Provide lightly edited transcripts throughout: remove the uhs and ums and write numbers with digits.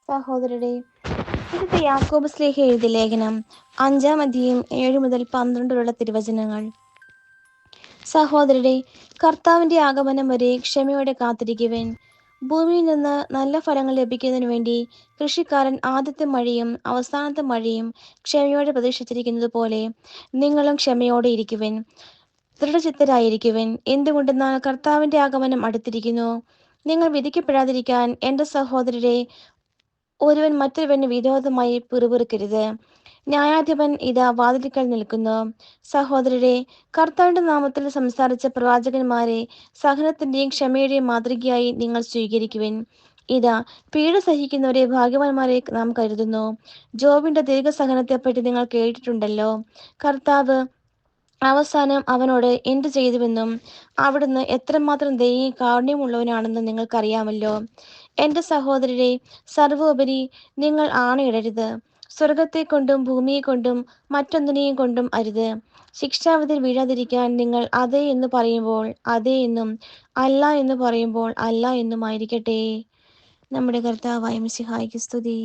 സഹോദരരെ, വിശുദ്ധ യാക്കോബ് ശ്ലീഹ എഴുതിയ ലേഖനം 5-ാം അധ്യായം 7 മുതൽ 12 വരെയുള്ള തിരുവചനങ്ങൾ. സഹോദരരെ, കർത്താവിന്റെ ആഗമനം വരെ ക്ഷമയോടെ കാത്തിരിക്കുവിൻ. ഭൂമിയിൽ നിന്ന് നല്ല ഫലങ്ങൾ ലഭിക്കുന്നതിനു വേണ്ടി കൃഷിക്കാരൻ ആദ്യത്തെ മഴയും അവസാനത്തെ മഴയും ക്ഷമയോടെ പ്രതീക്ഷിച്ചിരിക്കുന്നത് പോലെ നിങ്ങളും ക്ഷമയോടെ ഇരിക്കുവിൻ, ദൃഢചിത്തരായിരിക്കുവിൻ. എന്തുകൊണ്ടെന്നാൽ കർത്താവിന്റെ ആഗമനം അടുത്തിരിക്കുന്നു. നിങ്ങൾ വിധിക്കപ്പെടാതിരിക്കാൻ എൻ്റെ സഹോദരരെ, ഒരുവൻ മറ്റൊരുവന് വിരോധമായി പിറുപിറുക്കരുത്. ന്യായാധിപൻ ഇതാ വാതിൽക്കൽ നിൽക്കുന്നു. സഹോദരരെ, കർത്താവിന്റെ നാമത്തിൽ സംസാരിച്ച പ്രവാചകന്മാരെ സഹനത്തിന്റെയും ക്ഷമയുടെയും മാതൃകയായി നിങ്ങൾ സ്വീകരിക്കുവിൻ. ഇതാ, പീഡ സഹിക്കുന്നവരെ ഭാഗ്യവാന്മാരെ നാം കരുതുന്നു. ജോബിന്റെ ദീർഘസഹനത്തെപ്പറ്റി നിങ്ങൾ കേട്ടിട്ടുണ്ടല്ലോ. കർത്താവ് അവസാനം അവനോട് എന്തു ചെയ്തുവെന്നും അവിടുന്ന് എത്രമാത്രം ദയയും കാരുണ്യമുള്ളവനാണെന്നും നിങ്ങൾക്കറിയാമല്ലോ. എൻ്റെ സഹോദരരെ, സർവോപരി നിങ്ങൾ ആണയിടരുത്. സ്വർഗത്തെ കൊണ്ടും ഭൂമിയെ കൊണ്ടും മറ്റൊന്നിനെയും കൊണ്ടും അരുത്. ശിക്ഷാവിധിയിൽ വീഴാതിരിക്കാൻ നിങ്ങൾ അതെ എന്ന് പറയുമ്പോൾ അതെ എന്നും അല്ല എന്ന് പറയുമ്പോൾ അല്ല എന്നുമായിരിക്കട്ടെ. നമ്മുടെ കർത്താവായ മിശിഹായ്ക്ക് സ്തുതി.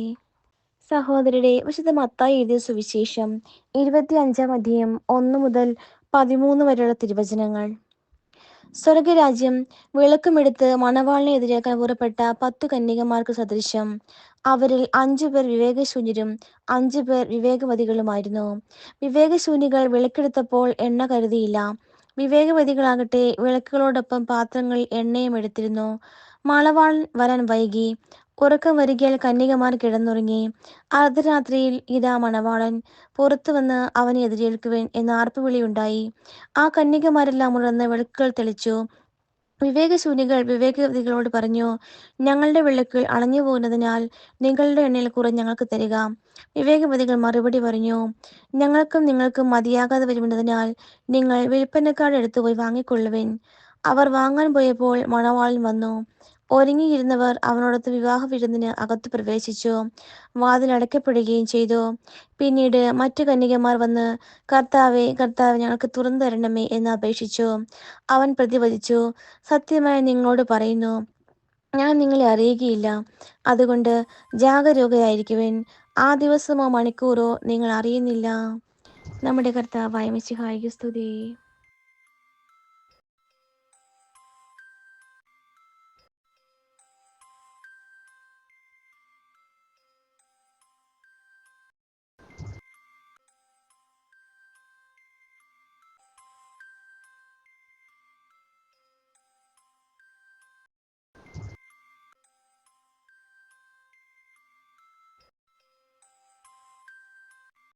സഹോദരരെ, വിശുദ്ധ മത്തായി എഴുതിയ സുവിശേഷം 25-ാം അധ്യായം 1 മുതൽ 13 വരെയുള്ള തിരുവചനങ്ങൾ. സ്വർഗരാജ്യം വിളക്കുമെടുത്ത് മണവാളിനെ എതിരേൽക്കാൻ പുറപ്പെട്ട 10 കന്യകമാർക്ക് സദൃശം. അവരിൽ 5 പേർ വിവേകശൂന്യരും 5 പേർ വിവേകവതികളുമായിരുന്നു. വിവേകശൂന്യകൾ വിളക്കെടുത്തപ്പോൾ എണ്ണ കരുതിയില്ല. വിവേകവതികളാകട്ടെ വിളക്കുകളോടൊപ്പം പാത്രങ്ങളിൽ എണ്ണയും എടുത്തിരുന്നു. മണവാളൻ വരാൻ വൈകി. ഉറക്കം വരികയാൽ കന്യകമാർ കിടന്നുറങ്ങി. അർദ്ധരാത്രിയിൽ ഇതാ മണവാളൻ, പുറത്തു വന്ന് അവനെ എതിരേൽക്കുവിൻ എന്ന ആർപ്പുവിളിയുണ്ടായി. ആ കന്യകമാരെല്ലാം ഉണർന്ന് വിളക്കുകൾ തെളിച്ചു. വിവേകശൂന്യകൾ വിവേകവതികളോട് പറഞ്ഞു, ഞങ്ങളുടെ വിളക്കുകൾ അണഞ്ഞു പോകുന്നതിനാൽ നിങ്ങളുടെ എണ്ണയിൽ കുറഞ്ഞ് ഞങ്ങൾക്ക് തരിക. വിവേകവതികൾ മറുപടി പറഞ്ഞു, ഞങ്ങൾക്കും നിങ്ങൾക്കും മതിയാകാതെ വരുന്നതിനാൽ നിങ്ങൾ വിൽപ്പനക്കാരുടെ അടുത്ത് പോയി വാങ്ങിക്കൊള്ളുവിൻ. അവർ വാങ്ങാൻ പോയപ്പോൾ മണവാളൻ വന്നു. ഒരുങ്ങിയിരുന്നവർ അവനോടൊത്ത് വിവാഹ വിരുന്നിന് അകത്തു പ്രവേശിച്ചു. വാതിൽ അടയ്ക്കപ്പെടുകയും ചെയ്തു. പിന്നീട് മറ്റു കന്യകമാർ വന്ന്, കർത്താവേ, കർത്താവേ, ഞങ്ങൾക്ക് തുറന്നു തരണമേ എന്ന് അപേക്ഷിച്ചു. അവൻ പ്രതിവചിച്ചു, സത്യമായി നിങ്ങളോട് പറയുന്നു, ഞാൻ നിങ്ങളെ അറിയുകയില്ല. അതുകൊണ്ട് ജാഗരൂകരായിരിക്കുവിൻ. ആ ദിവസമോ മണിക്കൂറോ നിങ്ങൾ അറിയുന്നില്ല. നമ്മുടെ കർത്താവായ മിശിഹായ്ക്ക് സ്തുതി.